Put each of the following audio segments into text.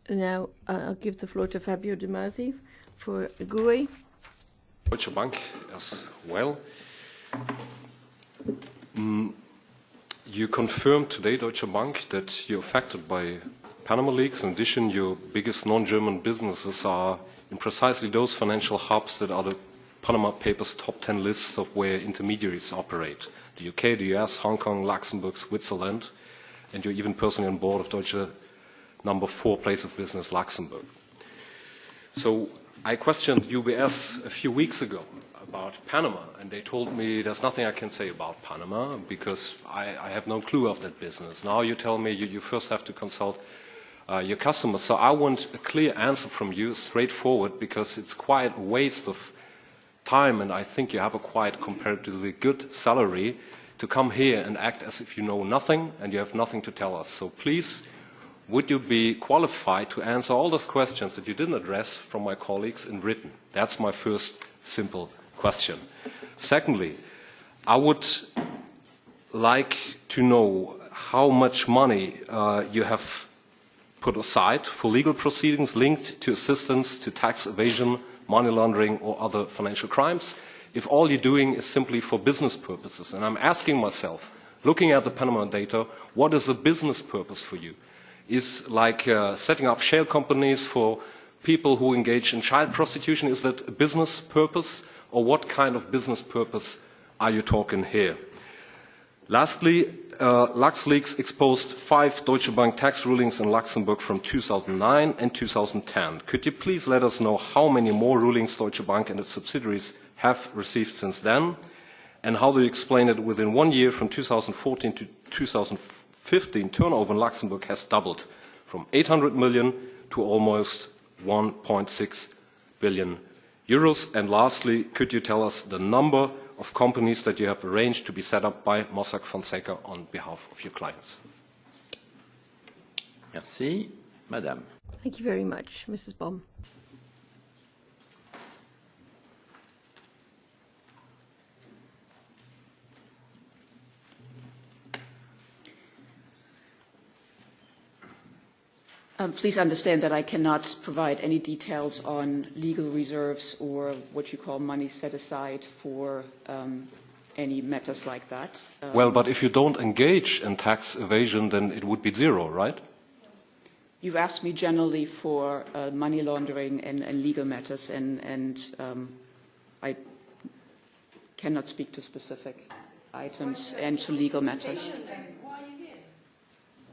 Now I'll give the floor to Fabio de Masi for GUI. Deutsche Bank as well. You confirmed today, Deutsche Bank, that you're affected by Panama Leaks. In addition, your biggest non-German businesses are in precisely those financial hubs that are the Panama Papers top 10 lists of where intermediaries operate. The UK, the US, Hong Kong, Luxembourg, Switzerland, and you're even personally on board of Deutsche number 4 place of business, Luxembourg. So I questioned UBS a few weeks ago about Panama, and they told me there's nothing I can say about Panama because I have no clue of that business. Now you tell me you first have to consult your customers. So I want a clear answer from you, straightforward, because it's quite a waste of time, and I think you have a quite comparatively good salary to come here and act as if you know nothing and you have nothing to tell us. So please, would you be qualified to answer all those questions that you didn't address from my colleagues in written? That's my first simple question. Secondly, I would like to know how much money you have put aside for legal proceedings linked to assistance to tax evasion, money laundering or other financial crimes, if all you're doing is simply for business purposes. And I'm asking myself, looking at the Panama data, what is a business purpose for you? Is like setting up shell companies for people who engage in child prostitution, is that a business purpose? Or what kind of business purpose are you talking here? Lastly, LuxLeaks exposed 5 Deutsche Bank tax rulings in Luxembourg from 2009 and 2010. Could you please let us know how many more rulings Deutsche Bank and its subsidiaries have received since then? And how do you explain it within 1 year from 2014 to 2015, turnover in Luxembourg has doubled from 800 million to almost 1.6 billion euros? And lastly, could you tell us the number of companies that you have arranged to be set up by Mossack Fonseca on behalf of your clients? Merci. Madame. Thank you very much, Mrs. Baum. Please understand that I cannot provide any details on legal reserves or what you call money set aside for any matters like that. Well, but if you don't engage in tax evasion, then it would be zero, right? You've asked me generally for money laundering and legal matters, and I cannot speak to specific items and to legal matters. Why are you here?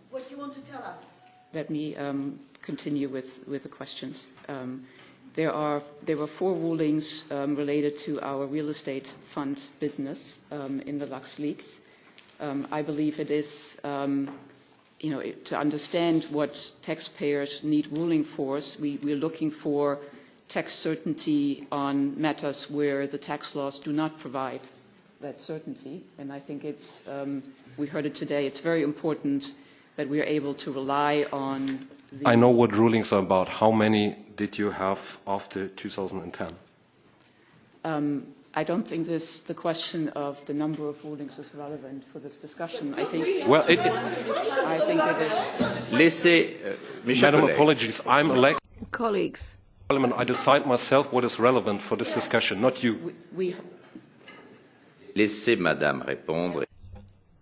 What do you want to tell us? Let me continue with the questions. There were 4 rulings related to our real estate fund business in the LuxLeaks. I believe it is, to understand what taxpayers need ruling for, we're looking for tax certainty on matters where the tax laws do not provide that certainty. And I think it's, we heard it today, it's very important that we are able to rely on the... I know what rulings are about. How many did you have after 2010? I don't think the question of the number of rulings is relevant for this discussion. I think... Well, I think it is... Laissez, Madam, apologies. I'm elected. Colleagues. Parliament. I decide myself what is relevant for this discussion, not you. Laissez Madame répondre.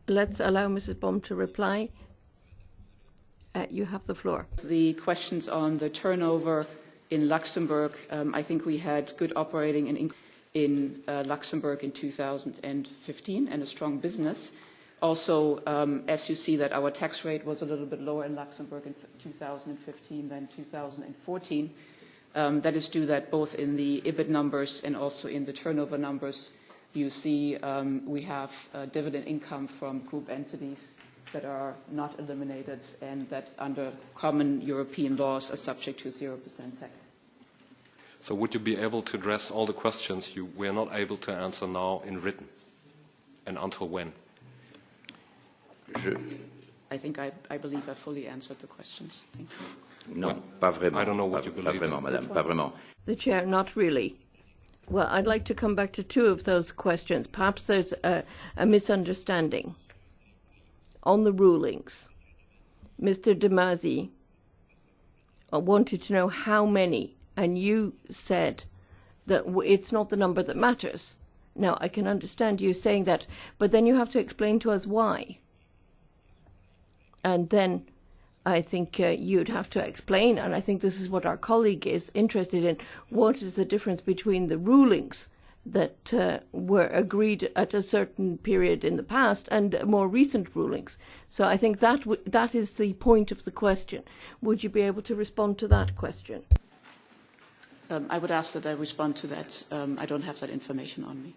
Let's allow Mrs. Baum to reply. You have the floor. The questions on the turnover in Luxembourg, I think we had good operating in Luxembourg in 2015 and a strong business. Also, as you see that our tax rate was a little bit lower in Luxembourg in 2015 than 2014. That is due that both in the EBIT numbers and also in the turnover numbers, you see we have dividend income from group entities that are not eliminated and that under common European laws are subject to 0% tax. So would you be able to address all the questions you were not able to answer now in written? And until when? I think I believe I fully answered the questions. Thank you. Non, pas vraiment. I don't know what you believe. Pas vraiment, Madame, pas vraiment. The Chair, not really. Well, I'd like to come back to 2 of those questions. Perhaps there's a misunderstanding. On the rulings, Mr. de Masi wanted to know how many, and you said that it's not the number that matters. Now, I can understand you saying that, but then you have to explain to us why. And then I think you'd have to explain, and I think this is what our colleague is interested in, what is the difference between the rulings that were agreed at a certain period in the past and more recent rulings. So I think that is the point of the question. Would you be able to respond to that question? I would ask that I respond to that. I don't have that information on me.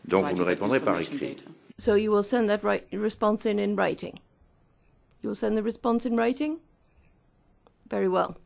Donc vous me répondrez par écrit. So you will send that response in writing? You will send the response in writing? Very well.